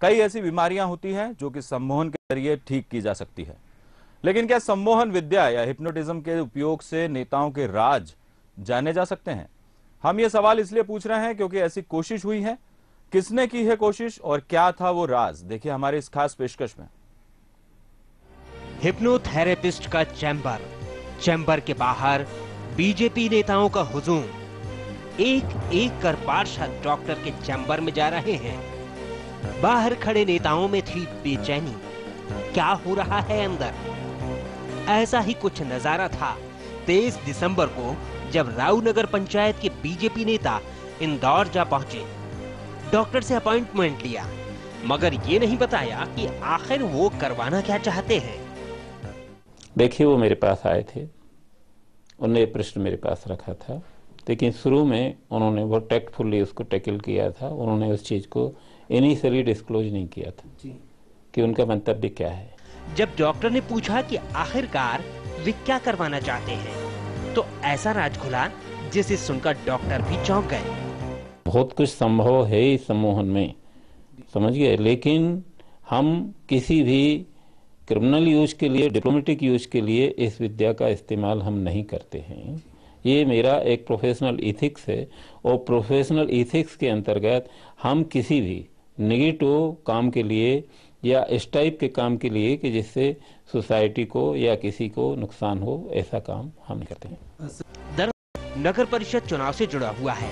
कई ऐसी बीमारियां होती हैं जो कि सम्मोहन के जरिए ठीक की जा सकती है, लेकिन क्या सम्मोहन विद्या या हिप्नोटिज्म के उपयोग से नेताओं के राज जाने जा सकते हैं? हम ये सवाल इसलिए पूछ रहे हैं क्योंकि ऐसी कोशिश हुई है। किसने की है कोशिश और क्या था वो राज, देखिए हमारे इस खास पेशकश में। हिप्नोथेरेपिस्ट का चैम्बर के बाहर बीजेपी नेताओं का हुजूम। एक एक कर पार्षद डॉक्टर के चैम्बर में जा रहे हैं। बाहर खड़े नेताओं में थी बेचैनी, क्या हो रहा है अंदर। ऐसा ही कुछ नजारा था 23 दिसंबर को जब राव नगर पंचायत के बीजेपी नेता इंदौर जा पहुंचे। डॉक्टर से अपॉइंटमेंट लिया, मगर ये नहीं बताया कि आखिर वो करवाना क्या चाहते हैं। देखिए, वो मेरे पास आए थे, उन्होंने ये प्रश्न मेरे पास रखा था, लेकिन शुरू में उन्होंने बहुत टैक्टफुली उसको टैकल किया था। उन्होंने उस चीज को इनिशियली डिस्क्लोज नहीं किया था कि उनका मंतव्य क्या है। जब डॉक्टर ने पूछा कि आखिरकार वे क्या करवाना चाहते हैं, तो ऐसा राज खुला जिसे सुनकर डॉक्टर भी चौंक गए। बहुत कुछ संभव है इस सम्मोहन में, समझ गए, लेकिन हम किसी भी क्रिमिनल यूज के लिए, डिप्लोमेटिक यूज के लिए इस विद्या का इस्तेमाल हम नहीं करते हैं। ये मेरा एक प्रोफेशनल इथिक्स है, और प्रोफेशनल इथिक्स के अंतर्गत हम किसी भी नेगेटिव काम के लिए या इस टाइप के काम के लिए कि जिससे सोसाइटी को या किसी को नुकसान हो, ऐसा काम हम नहीं करते हैं। दरअसल नगर परिषद चुनाव से जुड़ा हुआ है।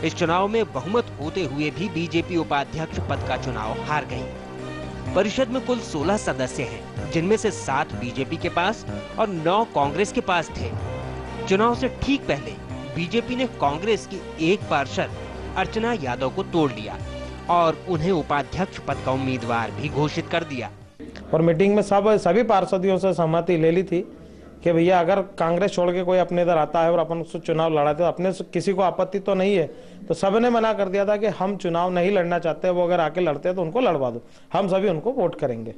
इस चुनाव में बहुमत होते हुए भी बीजेपी उपाध्यक्ष पद का चुनाव हार गई। परिषद में कुल 16 सदस्य हैं, जिनमें से 7 बीजेपी के पास और 9 कांग्रेस के पास थे। चुनाव से ठीक पहले बीजेपी ने कांग्रेस की एक पार्षद अर्चना यादव को तोड़ लिया और उन्हें उपाध्यक्ष पद का उम्मीदवार भी घोषित कर दिया। और मीटिंग में सभी पार्षदियों से सहमति ले ली थी कि भैया अगर कांग्रेस छोड़ के कोई अपने इधर आता है और अपन उससे चुनाव लड़ाते तो अपने किसी को आपत्ति तो नहीं है। तो सबने मना कर दिया था कि हम चुनाव नहीं लड़ना चाहते, वो अगर आके लड़ते हैं तो उनको लड़वा दो, हम सभी उनको वोट करेंगे।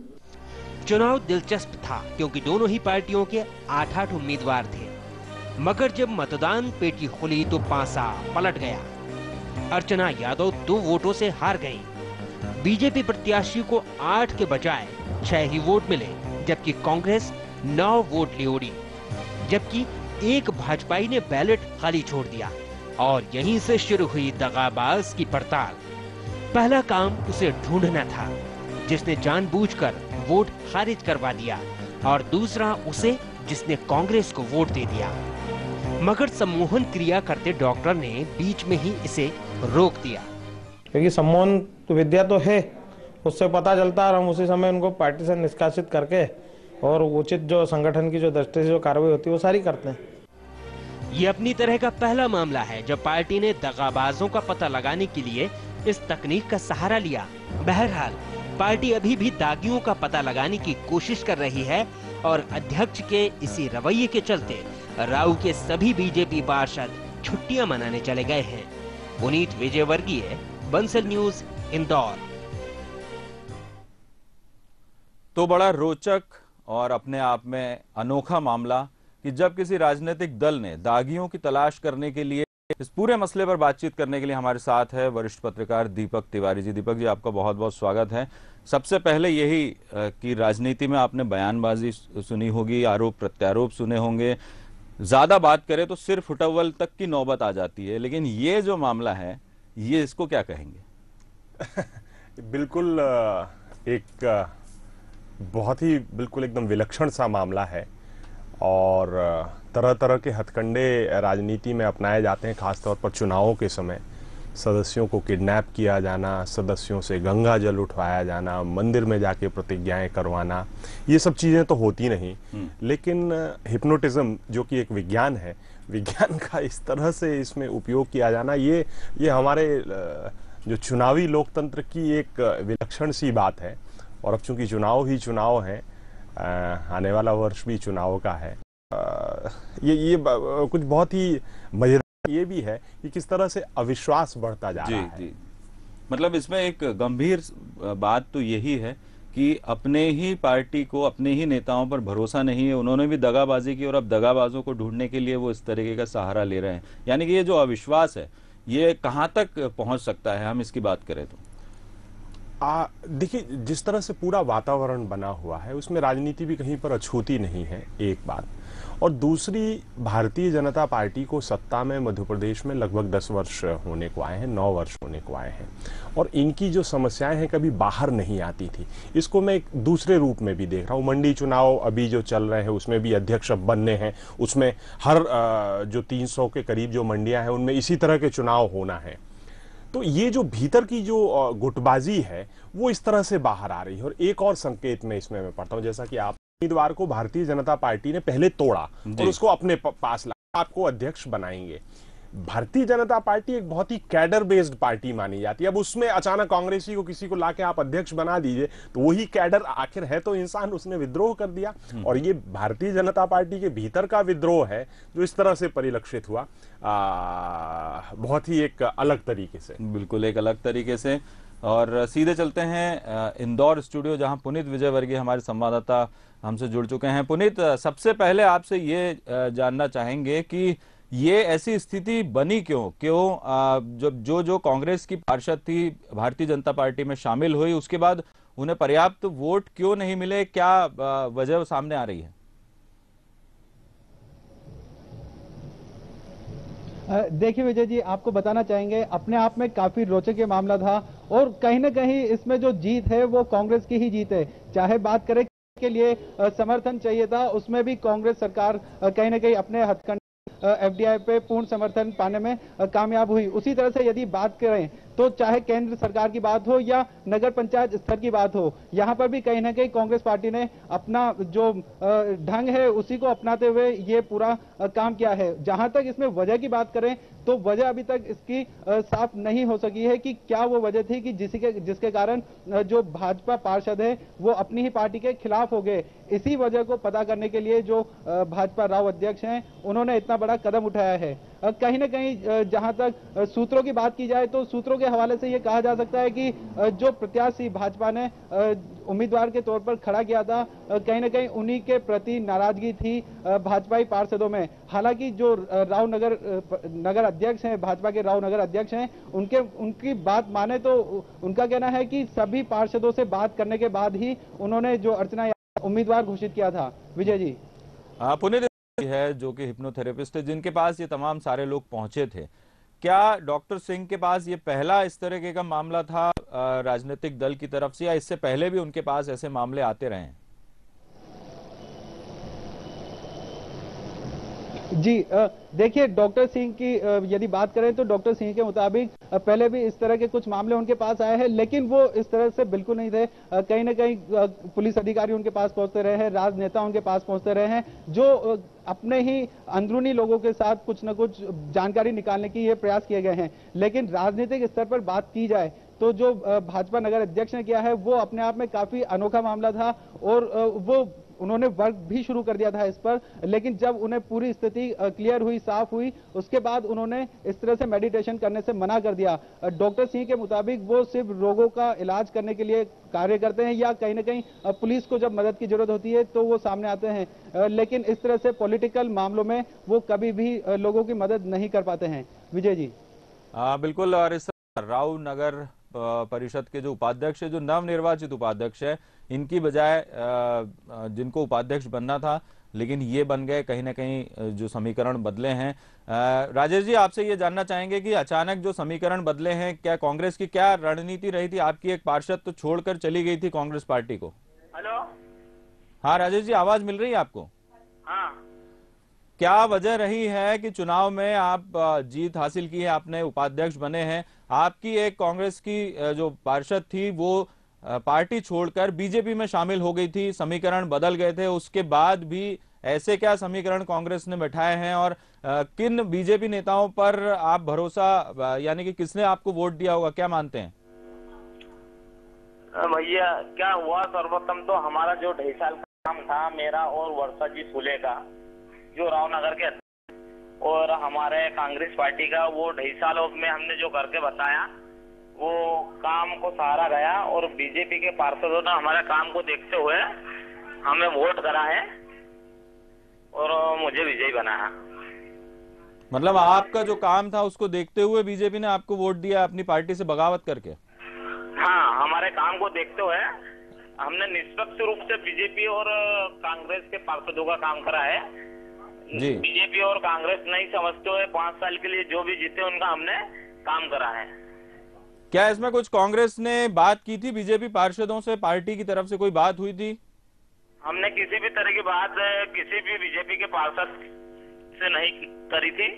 चुनाव दिलचस्प था क्योंकि दोनों ही पार्टियों के 8-8 उम्मीदवार थे, मगर जब मतदान पेटी खुली तो पासा पलट गया। अर्चना यादव 2 वोटों से हार गईं। बीजेपी प्रत्याशी को 8 के बजाय 6 ही वोट मिले, जबकि कांग्रेस 9 वोट ले उड़ी, जबकि एक भाजपाई ने बैलेट खाली छोड़ दिया। और यहीं से शुरू हुई दगाबाज की पड़ताल। पहला काम उसे ढूंढना था जिसने जानबूझकर वोट खारिज करवा दिया, और दूसरा उसे जिसने कांग्रेस को वोट दे दिया। मगर सम्मोहन क्रिया करते डॉक्टर ने बीच में ही इसे रोक दिया। क्योंकि सम्मोहन तो विद्या तो है, उससे पता चलता है और हम उसी समय उनको पार्टी से निष्कासित करके और उचित जो संगठन की जो दृष्टि से जो कार्रवाई होती है वो सारी करते हैं। ये अपनी तरह का पहला मामला है जब पार्टी ने दगाबाजों का पता लगाने के लिए इस तकनीक का सहारा लिया। बहरहाल पार्टी अभी भी दागियों का पता लगाने की कोशिश कर रही है, और अध्यक्ष के इसी रवैये के चलते राव के सभी बीजेपी पार्षद छुट्टियां मनाने चले गए हैं। पुनीत विजयवर्गीय, बंसल न्यूज, इंदौर। तो बड़ा रोचक और अपने आप में अनोखा मामला कि जब किसी राजनीतिक दल ने दागियों की तलाश करने के लिए, इस पूरे मसले पर बातचीत करने के लिए हमारे साथ है वरिष्ठ पत्रकार दीपक तिवारी जी। दीपक जी, आपका बहुत बहुत स्वागत है। सबसे पहले यही कि राजनीति में आपने बयानबाजी सुनी होगी, आरोप प्रत्यारोप सुने होंगे, ज्यादा बात करें तो सिर फुटअव्वल तक की नौबत आ जाती है, लेकिन ये जो मामला है ये इसको क्या कहेंगे? बिल्कुल एक बहुत ही बिल्कुल एकदम विलक्षण सा मामला है, और तरह तरह के हथकंडे राजनीति में अपनाए जाते हैं, खासतौर पर चुनावों के समय। सदस्यों को किडनैप किया जाना, सदस्यों से गंगा जल उठवाया जाना, मंदिर में जाके प्रतिज्ञाएं करवाना, ये सब चीज़ें तो होती नहीं। लेकिन हिप्नोटिज्म जो कि एक विज्ञान है, विज्ञान का इस तरह से इसमें उपयोग किया जाना, ये हमारे जो चुनावी लोकतंत्र की एक विलक्षण सी बात है। और अब चूंकि चुनाव ही चुनाव है, आने वाला वर्ष भी चुनाव का है, ये कुछ बहुत ही मजेदार ये भी है कि किस तरह से अविश्वास बढ़ता जा रहा है। जी। मतलब इसमें एक गंभीर बात तो यही है कि अपने ही पार्टी को, अपने ही नेताओं पर भरोसा नहीं है। उन्होंने भी दगाबाजी की और अब दगाबाजों को ढूंढने के लिए वो इस तरीके का सहारा ले रहे हैं। यानी कि ये जो अविश्वास है ये कहां तक पहुंच सकता है, हम इसकी बात करें तो? देखिए, जिस तरह से पूरा वातावरण बना हुआ है उसमें राजनीति भी कहीं पर अछूती नहीं है, एक बात। और दूसरी, भारतीय जनता पार्टी को सत्ता में मध्य प्रदेश में लगभग 10 वर्ष होने को आए हैं, 9 वर्ष होने को आए हैं, और इनकी जो समस्याएं हैं कभी बाहर नहीं आती थी। इसको मैं एक दूसरे रूप में भी देख रहा हूँ। मंडी चुनाव अभी जो चल रहे हैं उसमें भी अध्यक्ष अब बनने हैं, उसमें हर जो 300 के करीब जो मंडियां हैं उनमें इसी तरह के चुनाव होना है। तो ये जो भीतर की जो गुटबाजी है वो इस तरह से बाहर आ रही है। और एक और संकेत में इसमें मैं पढ़ता हूं, जैसा कि आप उम्मीदवार को भारतीय जनता पार्टी ने पहले तोड़ा और उसको अपने पास ला, आपको अध्यक्ष बनाएंगे। भारतीय जनता पार्टी एक बहुत ही कैडर बेस्ड पार्टी मानी जाती है। अब उसमें अचानक कांग्रेसी को किसी को लाके आप अध्यक्ष बना दीजिए तो वही कैडर आखिर है तो इंसान, उसने विद्रोह कर दिया। और ये भारतीय जनता पार्टी के भीतर का विद्रोह है जो इस तरह से परिलक्षित हुआ, बहुत ही एक अलग तरीके से। बिल्कुल एक अलग तरीके से। और सीधे चलते हैं इंदौर स्टूडियो, जहां पुनीत विजयवर्गीय हमारे संवाददाता हमसे जुड़ चुके हैं। पुनीत, सबसे पहले आपसे ये जानना चाहेंगे कि ये ऐसी स्थिति बनी क्यों जब जो कांग्रेस की पार्षद थी भारतीय जनता पार्टी में शामिल हुई उसके बाद उन्हें पर्याप्त वोट क्यों नहीं मिले, क्या वजह सामने आ रही है? देखिए विजय जी, आपको बताना चाहेंगे अपने आप में काफी रोचक ये मामला था और कहीं ना कहीं इसमें जो जीत है वो कांग्रेस की ही जीत है। चाहे बात करें के लिए समर्थन चाहिए था, उसमें भी कांग्रेस सरकार कहीं ना कहीं अपने हथकंडे एफडीआई पे पूर्ण समर्थन पाने में कामयाब हुई। उसी तरह से यदि बात करें तो चाहे केंद्र सरकार की बात हो या नगर पंचायत स्तर की बात हो, यहां पर भी कहीं ना कहीं कांग्रेस पार्टी ने अपना जो ढंग है उसी को अपनाते हुए ये पूरा काम किया है। जहां तक इसमें वजह की बात करें तो वजह अभी तक इसकी साफ नहीं हो सकी है कि क्या वो वजह थी कि जिसके कारण जो भाजपा पार्षद है वो अपनी ही पार्टी के खिलाफ हो गए। इसी वजह को पता करने के लिए जो भाजपा राव अध्यक्ष हैं उन्होंने इतना बड़ा कदम उठाया है। कहीं ना कहीं जहां तक सूत्रों की बात की जाए तो सूत्रों के हवाले से यह कहा जा सकता है कि जो प्रत्याशी भाजपा ने उम्मीदवार के तौर पर खड़ा किया था, कहीं ना कहीं उन्हीं के प्रति नाराजगी थी भाजपाई पार्षदों में। हालांकि जो राव नगर अध्यक्ष हैं, भाजपा के राव नगर अध्यक्ष हैं, उनकी बात माने तो उनका कहना है कि सभी पार्षदों से बात करने के बाद ही उन्होंने जो अर्चना उम्मीदवार घोषित किया था। विजय जी, पुनीत है जो कि हिप्नोथेरेपिस्ट है, जिनके पास ये तमाम सारे लोग पहुंचे थे, क्या डॉक्टर सिंह के पास ये पहला इस तरह का मामला था राजनीतिक दल की तरफ से, या इससे पहले भी उनके पास ऐसे मामले आते रहे हैं? जी देखिए, डॉक्टर सिंह की यदि बात करें तो डॉक्टर सिंह के मुताबिक पहले भी इस तरह के कुछ मामले उनके पास आए हैं, लेकिन वो इस तरह से बिल्कुल नहीं थे। कहीं ना कहीं पुलिस अधिकारी उनके पास पहुंचते रहे हैं, राजनेता उनके पास पहुंचते रहे हैं, जो अपने ही अंदरूनी लोगों के साथ कुछ न कुछ जानकारी निकालने की ये प्रयास किए गए हैं। लेकिन राजनीतिक स्तर पर बात की जाए तो जो भाजपा नगर अध्यक्ष ने किया है वो अपने आप में काफी अनोखा मामला था और वो उन्होंने वर्क भी शुरू कर दिया था इस पर। लेकिन जब उन्हें पूरी स्थिति क्लियर हुई, साफ हुई, उसके बाद उन्होंने इस तरह से मेडिटेशन करने से मना कर दिया। डॉक्टर सिंह के मुताबिक वो सिर्फ रोगों का इलाज करने के लिए कार्य करते हैं या कहीं ना कहीं पुलिस को जब मदद की जरूरत होती है तो वो सामने आते हैं, लेकिन इस तरह से पॉलिटिकल मामलों में वो कभी भी लोगों की मदद नहीं कर पाते हैं। विजय जी, बिल्कुल। और इस राव नगर परिषद के जो उपाध्यक्ष है, जो नवनिर्वाचित उपाध्यक्ष है, इनकी बजाय जिनको उपाध्यक्ष बनना था लेकिन ये बन गए, कहीं ना कहीं जो समीकरण बदले हैं। राजेश जी, आपसे ये जानना चाहेंगे कि अचानक जो समीकरण बदले हैं, क्या कांग्रेस की क्या रणनीति रही थी? आपकी एक पार्षद तो छोड़कर चली गई थी कांग्रेस पार्टी को। हेलो, हाँ राजेश जी, आवाज मिल रही है आपको? हाँ, क्या वजह रही है कि चुनाव में आप जीत हासिल की है, आपने उपाध्यक्ष बने हैं, आपकी एक कांग्रेस की जो पार्षद थी वो पार्टी छोड़कर बीजेपी में शामिल हो गई थी, समीकरण बदल गए थे, उसके बाद भी ऐसे क्या समीकरण कांग्रेस ने बैठाए हैं? और किन बीजेपी नेताओं पर आप भरोसा, यानी कि किसने आपको वोट दिया होगा, क्या मानते हैं? भैया क्या हुआ, सर्वप्रथम तो हमारा जो 2.5 साल का काम था मेरा और वर्षा जी फूले का, जो रावनगर के, और हमारे कांग्रेस पार्टी का, वो 2.5 सालों में हमने जो करके बताया वो काम को सहारा गया और बीजेपी के पार्षदों ने हमारे काम को देखते हुए हमें वोट करा है और मुझे विजयी बनाया। मतलब आपका जो काम था उसको देखते हुए बीजेपी ने आपको वोट दिया अपनी पार्टी से बगावत करके? हाँ, हमारे काम को देखते हुए हमने निष्पक्ष रूप से बीजेपी और कांग्रेस के पार्षदों का काम करा है। जी। बीजेपी और कांग्रेस नहीं समझते हुए 5 साल के लिए जो भी जीते उनका हमने काम करा है। क्या इसमें कुछ कांग्रेस ने बात की थी बीजेपी पार्षदों से, पार्टी की तरफ से कोई बात हुई थी? हमने किसी भी तरह की बात किसी भी बीजेपी के पार्षद से नहीं करी थी।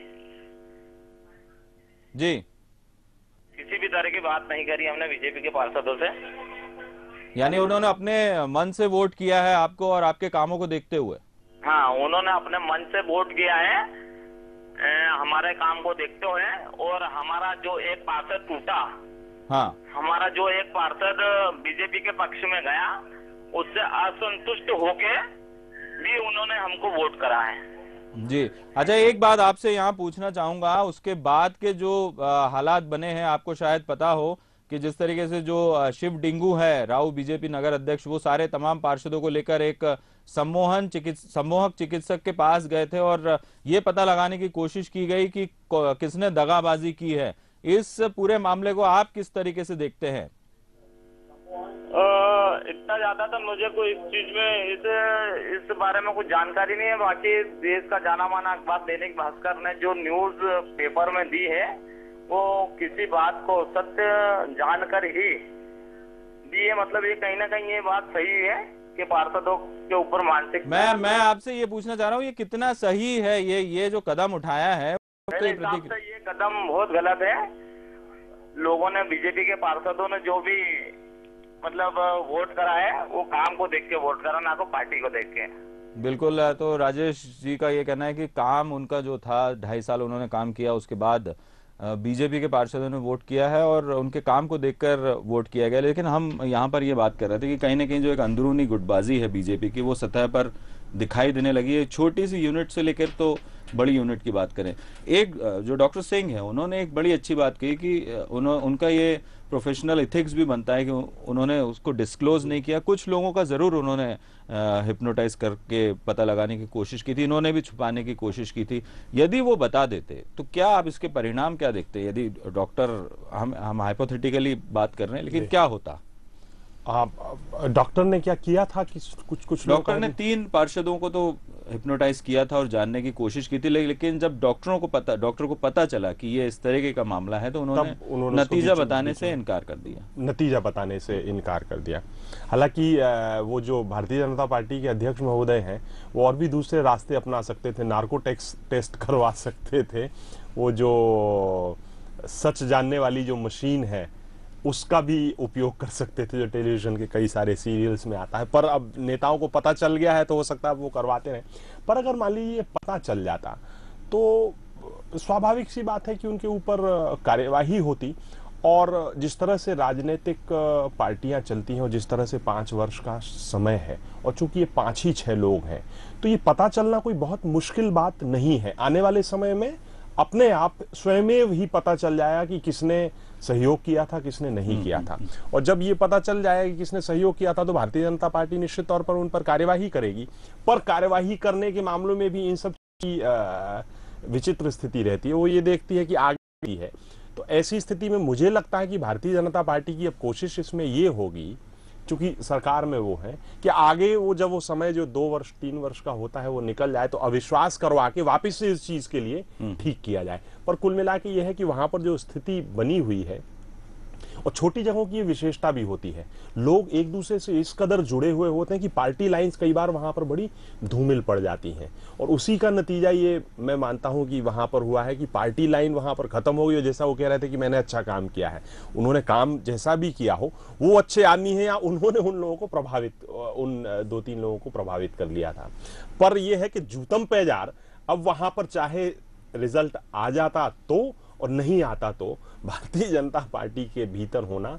जी। किसी भी तरह की बात नहीं करी हमने बीजेपी के पार्षदों से। यानी उन्होंने अपने मन से वोट किया है आपको और आपके कामों को देखते हुए? हाँ, उन्होंने अपने मन से वोट किया है हमारे काम को देखते हुए। और हमारा जो एक पार्षद टूटा, हाँ, हमारा जो एक पार्षद बीजेपी के पक्ष में गया, उससे असंतुष्ट होके भी उन्होंने हमको वोट करा है। जी। अच्छा, एक बात आपसे यहाँ पूछना चाहूंगा, उसके बाद के जो हालात बने हैं, आपको शायद पता हो कि जिस तरीके से जो शिव डिंगू है, राऊ बीजेपी नगर अध्यक्ष, वो सारे तमाम पार्षदों को लेकर एक सम्मोहक चिकित्सक के पास गए थे और ये पता लगाने की कोशिश की गई कि किसने दगाबाजी की है। इस पूरे मामले को आप किस तरीके से देखते हैं? इतना ज्यादा तो मुझे कोई इस चीज में इस बारे में कुछ जानकारी नहीं है। बाकी देश का जाना माना अखबार दैनिक भास्कर ने जो न्यूज पेपर में दी है, वो किसी बात को सत्य जानकर ही दी है। मतलब ये कहीं ना कहीं ये बात सही है कि पार्षदों के ऊपर मानसिक। मैं आपसे ये पूछना चाह रहा हूँ, ये कितना सही है, ये जो कदम उठाया है? मेरे हिसाब से ये कदम बहुत गलत है। लोगों ने, बीजेपी के पार्षदों ने जो भी मतलब वोट करा है, वो काम को देख के वोट करा, ना तो पार्टी को देख के। बिल्कुल। तो राजेश जी का ये कहना है कि काम उनका जो था, 2.5 साल उन्होंने काम किया, उसके बाद बीजेपी के पार्षदों ने वोट किया है और उनके काम को देखकर वोट किया गया। लेकिन हम यहाँ पर ये बात कर रहे थे कि कहीं ना कहीं जो एक अंदरूनी गुटबाजी है बीजेपी की, वो सतह पर दिखाई देने लगी है। छोटी सी यूनिट से लेकर तो बड़ी यूनिट की बात करें, एक जो डॉक्टर सिंह है, उन्होंने एक बड़ी अच्छी बात कही कि उनका ये प्रोफेशनल एथिक्स भी बनता है कि उन्होंने उसको डिस्क्लोज नहीं किया। कुछ लोगों का जरूर उन्होंने हिप्नोटाइज करके पता लगाने की कोशिश की थी, इन्होंने भी छुपाने की कोशिश की थी। यदि वो बता देते तो क्या आप इसके परिणाम क्या देखते? यदि डॉक्टर, हम हाइपोथेटिकली बात कर रहे हैं, लेकिन क्या होता? डॉक्टर ने क्या किया था कि कुछ डॉक्टर ने 3 पार्षदों को तो हिप्नोटाइज किया था और जानने की कोशिश की थी, लेकिन जब डॉक्टर को पता चला कि ये इस तरीके का मामला है, तो उन्होंने नतीजा बताने से इनकार कर दिया। हालांकि वो जो भारतीय जनता पार्टी के अध्यक्ष महोदय हैं, वो और भी दूसरे रास्ते अपना सकते थे, नार्को टेस्ट करवा सकते थे। वो जो सच जानने वाली जो मशीन है, उसका भी उपयोग कर सकते थे, जो टेलीविजन के कई सारे सीरियल्स में आता है। पर अब नेताओं को पता चल गया है, तो हो सकता है वो करवाते रहे। पर अगर मान लीजिए पता चल जाता, तो स्वाभाविक सी बात है कि उनके ऊपर कार्यवाही होती। और जिस तरह से राजनीतिक पार्टियां चलती हैं और जिस तरह से 5 वर्ष का समय है, और चूंकि ये 5 ही 6 लोग हैं, तो ये पता चलना कोई बहुत मुश्किल बात नहीं है। आने वाले समय में अपने आप स्वयमेव ही पता चल जाएगा कि किसने सहयोग किया था, किसने नहीं किया था। और जब ये पता चल जाएगा कि किसने सहयोग किया था, तो भारतीय जनता पार्टी निश्चित तौर पर उन पर कार्यवाही करेगी। पर कार्यवाही करने के मामलों में भी इन सब की विचित्र स्थिति रहती है। वो ये देखती है कि आगे है। तो ऐसी स्थिति में मुझे लगता है कि भारतीय जनता पार्टी की अब कोशिश इसमें ये होगी, चूंकि सरकार में वो है, कि आगे वो जब वो समय जो 2 वर्ष 3 वर्ष का होता है वो निकल जाए, तो अविश्वास करवा के वापस से इस चीज के लिए ठीक किया जाए। पर कुल मिला के ये है कि वहां पर जो स्थिति बनी हुई है, और छोटी जगहों की विशेषता भी होती है, लोग एक दूसरे से इस कदर जुड़े हुए होते हैं कि पार्टी लाइंस कई बार वहां पर बड़ी धूमिल पड़ जाती हैं। और उसी का नतीजा ये मैं मानता हूं कि वहां पर हुआ है कि पार्टी लाइन वहां पर खत्म हो गई। जैसा वो कह रहे थे कि मैंने अच्छा काम किया है, उन्होंने काम जैसा भी किया हो, वो अच्छे आदमी है, या उन्होंने उन लोगों को उन 2-3 लोगों को प्रभावित कर लिया था। पर यह है कि जूतम पैजार अब वहां पर चाहे रिजल्ट आ जाता तो, और नहीं आता तो, भारतीय जनता पार्टी के भीतर होना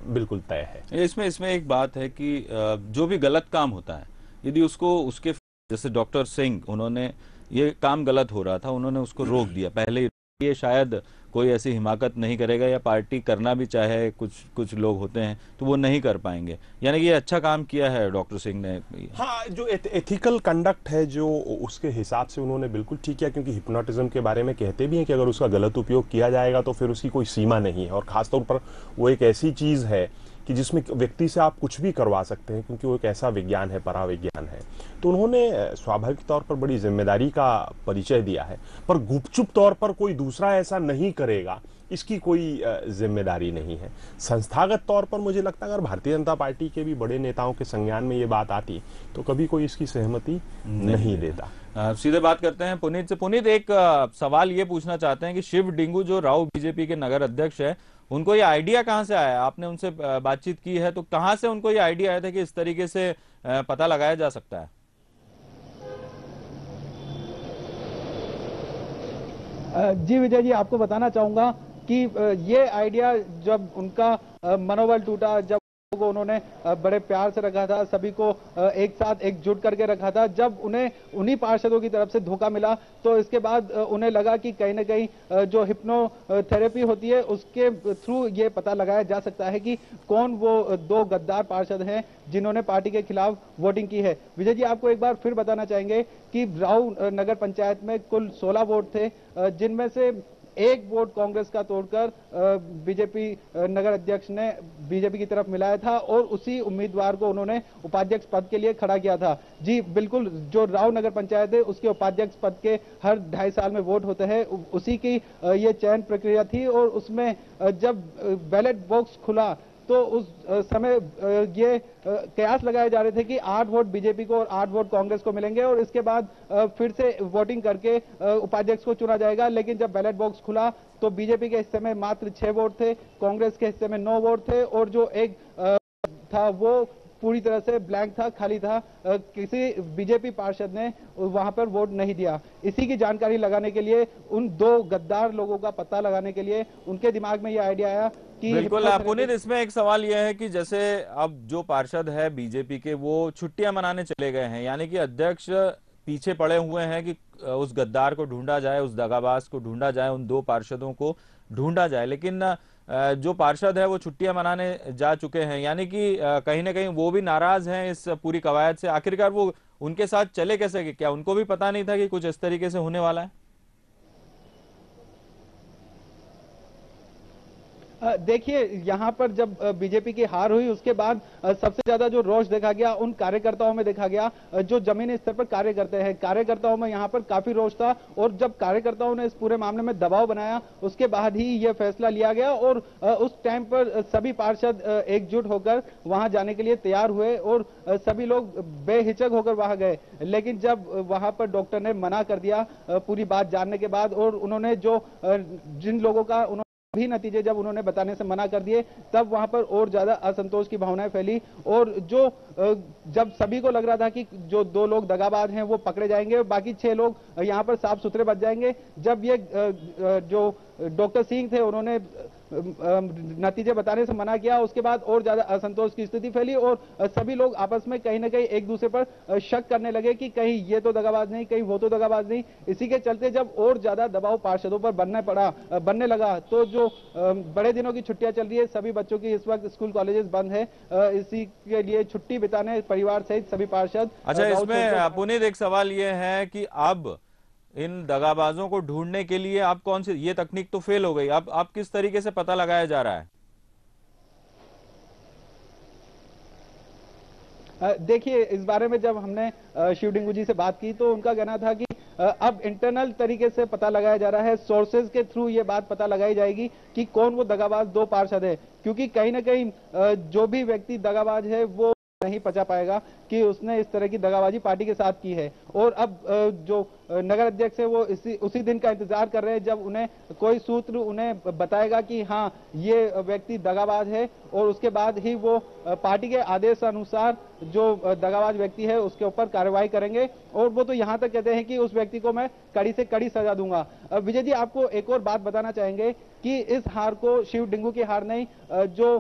बिल्कुल तय है। इसमें एक बात है कि जो भी गलत काम होता है, यदि उसके जैसे डॉक्टर सिंह, उन्होंने ये काम गलत हो रहा था, उन्होंने उसको रोक दिया पहले ही। लिए शायद कोई ऐसी हिमाकत नहीं करेगा, या पार्टी करना भी चाहे, कुछ लोग होते हैं तो वो नहीं कर पाएंगे। यानी कि ये अच्छा काम किया है डॉक्टर सिंह ने। हाँ, जो एथिकल कंडक्ट है जो उसके हिसाब से उन्होंने बिल्कुल ठीक किया, क्योंकि हिप्नोटिज्म के बारे में कहते भी हैं कि अगर उसका गलत उपयोग किया जाएगा तो फिर उसकी कोई सीमा नहीं है, और खासतौर पर वो एक ऐसी चीज़ है कि जिसमें व्यक्ति से आप कुछ भी करवा सकते हैं, क्योंकि वो एक ऐसा विज्ञान है, पराविज्ञान है। तो उन्होंने स्वाभाविक तौर पर बड़ी जिम्मेदारी का परिचय दिया है, पर गुपचुप तौर पर कोई दूसरा ऐसा नहीं करेगा इसकी कोई जिम्मेदारी नहीं है। संस्थागत तौर पर मुझे लगता है अगर भारतीय जनता पार्टी के भी बड़े नेताओं के संज्ञान में ये बात आती तो कभी कोई इसकी सहमति नहीं देता। सीधे बात करते हैं पुनीत से। पुनीत, एक सवाल ये पूछना चाहते हैं कि शिव डिंगू जो राव बीजेपी के नगर अध्यक्ष है, उनको ये आइडिया कहां से आया? आपने उनसे बातचीत की है तो कहां से उनको ये आइडिया आया था कि इस तरीके से पता लगाया जा सकता है? जी विजय जी, आपको बताना चाहूंगा कि ये आइडिया जब उनका मनोबल टूटा, जब को उन्होंने बड़े प्यार से रखा था, सभी को एक साथ एकजुट करके रखा था, जब उन्हें उन्हीं पार्षदों की तरफ से धोखा मिला तो इसके बाद उन्हें लगा कि कहीं ना कहीं जो हिप्नोथेरेपी होती है उसके थ्रू ये पता लगाया जा सकता है कि कौन वो दो गद्दार पार्षद हैं जिन्होंने पार्टी के खिलाफ वोटिंग की है। विजय जी, आपको एक बार फिर बताना चाहेंगे कि राव नगर पंचायत में कुल 16 वोट थे, जिनमें से एक वोट कांग्रेस का तोड़कर बीजेपी नगर अध्यक्ष ने बीजेपी की तरफ मिलाया था और उसी उम्मीदवार को उन्होंने उपाध्यक्ष पद के लिए खड़ा किया था। जी बिल्कुल, जो राव नगर पंचायत है उसके उपाध्यक्ष पद के हर 2.5 साल में वोट होते हैं, उसी की ये चयन प्रक्रिया थी। और उसमें जब बैलेट बॉक्स खुला तो उस समय ये कयास लगाए जा रहे थे कि 8 वोट बीजेपी को और 8 वोट कांग्रेस को मिलेंगे और इसके बाद फिर से वोटिंग करके उपाध्यक्ष को चुना जाएगा। लेकिन जब बैलेट बॉक्स खुला तो बीजेपी के हिस्से में मात्र 6 वोट थे, कांग्रेस के हिस्से में 9 वोट थे और जो एक था वो पूरी तरह से ब्लैंक था, खाली था। किसी बीजेपी पार्षद ने वहां पर वोट नहीं दिया। इसी की जानकारी लगाने के लिए, उन दो गद्दार लोगों का पता लगाने के लिए उनके दिमाग में यह आइडिया आया कि बिल्कुल। पुनीत, इसमें एक सवाल यह है कि जैसे अब जो पार्षद है बीजेपी के वो छुट्टियां मनाने चले गए हैं, यानी कि अध्यक्ष पीछे पड़े हुए हैं कि उस गद्दार को ढूंढा जाए, उस दगाबाज को ढूंढा जाए, उन दो पार्षदों को ढूंढा जाए, लेकिन जो पार्षद है वो छुट्टियां मनाने जा चुके हैं, यानी कि कहीं ना कहीं वो भी नाराज हैं इस पूरी कवायद से। आखिरकार वो उनके साथ चले कैसे? क्या उनको भी पता नहीं था कि कुछ इस तरीके से होने वाला है? देखिए, यहाँ पर जब बीजेपी की हार हुई उसके बाद सबसे ज्यादा जो रोष देखा गया उन कार्यकर्ताओं में देखा गया जो जमीनी स्तर पर कार्य करते हैं। कार्यकर्ताओं में यहाँ पर काफी रोष था और जब कार्यकर्ताओं ने इस पूरे मामले में दबाव बनाया उसके बाद ही यह फैसला लिया गया और उस टाइम पर सभी पार्षद एकजुट होकर वहां जाने के लिए तैयार हुए और सभी लोग बेहिचक होकर वहां गए। लेकिन जब वहां पर डॉक्टर ने मना कर दिया पूरी बात जानने के बाद, और उन्होंने जो जिन लोगों का भी नतीजे जब उन्होंने बताने से मना कर दिए, तब वहां पर और ज्यादा असंतोष की भावनाएं फैली। और जो जब सभी को लग रहा था कि जो 2 लोग दगाबाज हैं वो पकड़े जाएंगे, बाकी 6 लोग यहां पर साफ सुथरे बच जाएंगे, जब ये जो डॉक्टर सिंह थे उन्होंने नतीजे बताने से मना किया, उसके बाद और ज्यादा असंतोष की स्थिति फैली और सभी लोग आपस में कहीं ना कहीं एक दूसरे पर शक करने लगे कि कहीं ये तो दगाबाज नहीं, कहीं वो तो दगाबाज नहीं। इसी के चलते जब और ज्यादा दबाव पार्षदों पर बनने लगा तो जो बड़े दिनों की छुट्टियां चल रही है, सभी बच्चों की इस वक्त स्कूल कॉलेजेस बंद है, इसी के लिए छुट्टी बिताने परिवार सहित सभी पार्षद। अच्छा, इसमें पुनीत एक सवाल ये है कि अब इन दगाबाजों को ढूंढने के लिए आप कौन सी, ये तकनीक तो फेल हो गई, अब आप किस तरीके से पता लगाया जा रहा है? देखिए, इस बारे में जब हमने शिव डिंगू जी से बात की तो उनका कहना था कि अब इंटरनल तरीके से पता लगाया जा रहा है, सोर्सेज के थ्रू ये बात पता लगाई जाएगी कि कौन वो दगाबाज 2 पार्षद है, क्योंकि कहीं ना कहीं जो भी व्यक्ति दगाबाज है वो नहीं पचा पाएगा कि उसने इस तरह की दगाबाजी पार्टी के साथ की है। और अब जो नगर अध्यक्ष है वो उसी दिन का इंतजार कर रहे हैं जब उन्हें कोई सूत्र उन्हें बताएगा कि हाँ ये व्यक्ति दगाबाज है, और उसके बाद ही वो पार्टी के आदेश अनुसार जो दगाबाज व्यक्ति है उसके ऊपर कार्रवाई करेंगे। और वो तो यहाँ तक कहते हैं कि उस व्यक्ति को मैं कड़ी से कड़ी सजा दूंगा। विजय जी, आपको एक और बात बताना चाहेंगे कि इस हार को शिव डिंगू की हार नहीं, जो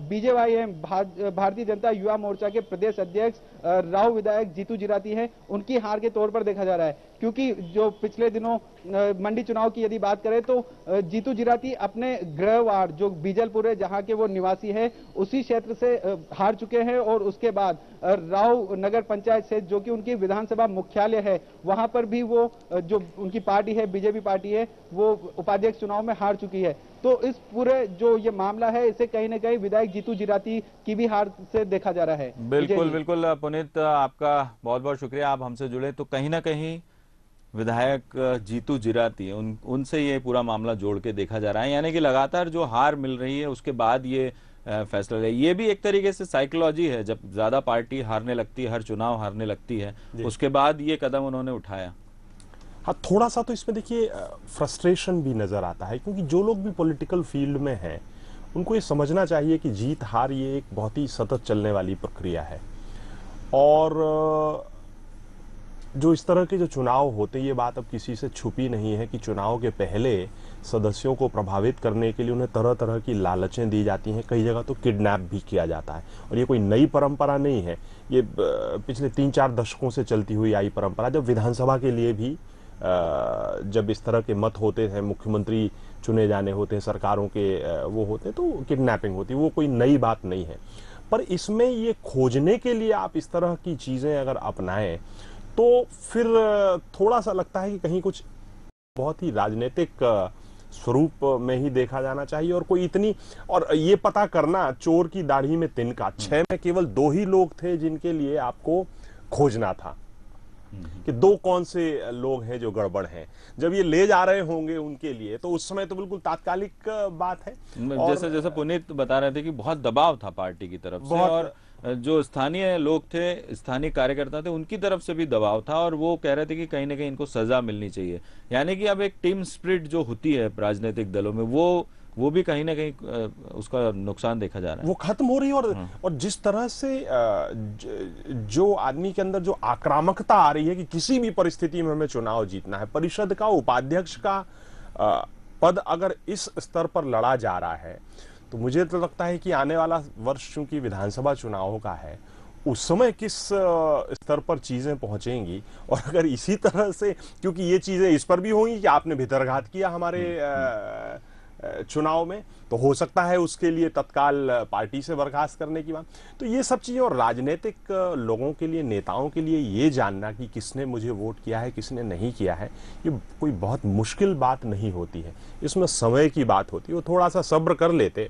बीजेवाईएम भारतीय जनता युवा मोर्चा के प्रदेश अध्यक्ष राव विधायक जीतू जिराती हैं उनकी हार के तौर पर देखा जा रहा है, क्योंकि जो पिछले दिनों मंडी चुनाव की यदि बात करें तो जीतू जिराती अपने गृहवार जो बीजलपुर है जहां के वो निवासी है उसी क्षेत्र से हार चुके हैं और उसके बाद राव नगर पंचायत से जो कि उनकी विधानसभा मुख्यालय है वहां पर भी वो जो उनकी पार्टी है बीजेपी पार्टी है वो उपाध्यक्ष चुनाव में हार चुकी है। तो इस पूरे जो ये मामला है इसे कहीं ना कहीं विधायक जीतू जिराती की भी हार से देखा जा रहा है। बिल्कुल बिल्कुल पुनीत, आपका बहुत बहुत शुक्रिया, आप हमसे जुड़े। तो कहीं ना कहीं विधायक जीतू जिराती उनसे ये पूरा मामला जोड़ के देखा जा रहा है, यानी कि लगातार जो हार मिल रही है उसके बाद ये फैसला ले। ये भी एक तरीके से साइकोलॉजी है, जब ज्यादा पार्टी हारने लगती है, हर चुनाव हारने लगती है, उसके बाद ये कदम उन्होंने उठाया। हाँ, थोड़ा सा तो इसमें देखिए फ्रस्ट्रेशन भी नजर आता है, क्योंकि जो लोग भी पॉलिटिकल फील्ड में हैं उनको ये समझना चाहिए कि जीत हार ये एक बहुत ही सतत चलने वाली प्रक्रिया है। और जो इस तरह के जो चुनाव होते हैं, ये बात अब किसी से छुपी नहीं है कि चुनाव के पहले सदस्यों को प्रभावित करने के लिए उन्हें तरह तरह की लालचें दी जाती हैं, कई जगह तो किडनैप भी किया जाता है। और ये कोई नई परंपरा नहीं है, ये पिछले 3-4 दशकों से चलती हुई आई परंपरा। जब विधानसभा के लिए भी जब इस तरह के मत होते हैं, मुख्यमंत्री चुने जाने होते हैं, सरकारों के वो होते हैं, तो किडनैपिंग होती है, वो कोई नई बात नहीं है। पर इसमें ये खोजने के लिए आप इस तरह की चीजें अगर अपनाएं तो फिर थोड़ा सा लगता है कि कहीं कुछ बहुत ही राजनीतिक स्वरूप में ही देखा जाना चाहिए। और कोई इतनी, और ये पता करना चोर की दाढ़ी में तिनका, 6 में केवल 2 ही लोग थे जिनके लिए आपको खोजना था कि 2 कौन से लोग हैं जो गड़बड़ हैं। जब ये ले जा रहे होंगे उनके लिए तो उस समय तो बिल्कुल तात्कालिक बात है। जैसे जैसे पुनीत बता रहे थे कि बहुत दबाव था पार्टी की तरफ से, और जो स्थानीय लोग थे, स्थानीय कार्यकर्ता थे, उनकी तरफ से भी दबाव था, और वो कह रहे थे कि कहीं ना कहीं इनको सजा मिलनी चाहिए। यानी कि अब एक टीम स्पिरिट जो होती है राजनीतिक दलों में, वो भी कहीं ना कहीं उसका नुकसान देखा जा रहा है, वो खत्म हो रही है। और जिस तरह से जो आदमी के अंदर जो आक्रामकता आ रही है कि किसी भी परिस्थिति में हमें चुनाव जीतना है, परिषद का उपाध्यक्ष का पद अगर इस स्तर पर लड़ा जा रहा है, तो मुझे तो लगता है कि आने वाला वर्ष चूंकि विधानसभा चुनावों का है, उस समय किस स्तर पर चीजें पहुंचेंगी। और अगर इसी तरह से, क्योंकि ये चीजें इस पर भी होंगी कि आपने भितरघात किया हमारे चुनाव में, तो हो सकता है उसके लिए तत्काल पार्टी से बर्खास्त करने की बात। तो ये सब चीजें, और राजनीतिक लोगों के लिए, नेताओं के लिए ये जानना कि किसने मुझे वोट किया है, किसने नहीं किया है, ये कोई बहुत मुश्किल बात नहीं होती है। इसमें समय की बात होती है। वो थोड़ा सा सब्र कर लेते,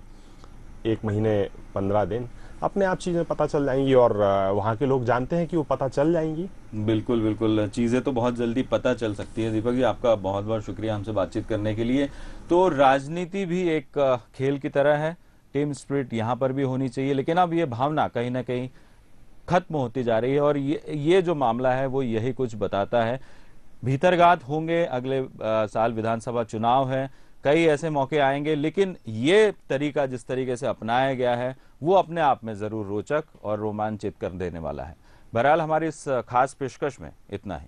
1 महीने 15 दिन, अपने आप चीजें पता चल जाएंगी। और वहां के लोग जानते हैं कि वो पता चल जाएंगी। बिल्कुल बिल्कुल, चीजें तो बहुत जल्दी पता चल सकती है। दीपक जी, आपका बहुत बहुत शुक्रिया हमसे बातचीत करने के लिए। तो राजनीति भी एक खेल की तरह है, टीम स्पिरिट यहाँ पर भी होनी चाहिए, लेकिन अब ये भावना कहीं ना कहीं खत्म होती जा रही है, और ये जो मामला है वो यही कुछ बताता है। भीतरघात होंगे, अगले साल विधानसभा चुनाव है, कई ऐसे मौके आएंगे, लेकिन ये तरीका जिस तरीके से अपनाया गया है वो अपने आप में जरूर रोचक और रोमांचित कर देने वाला है। बहरहाल हमारी इस खास पेशकश में इतना ही।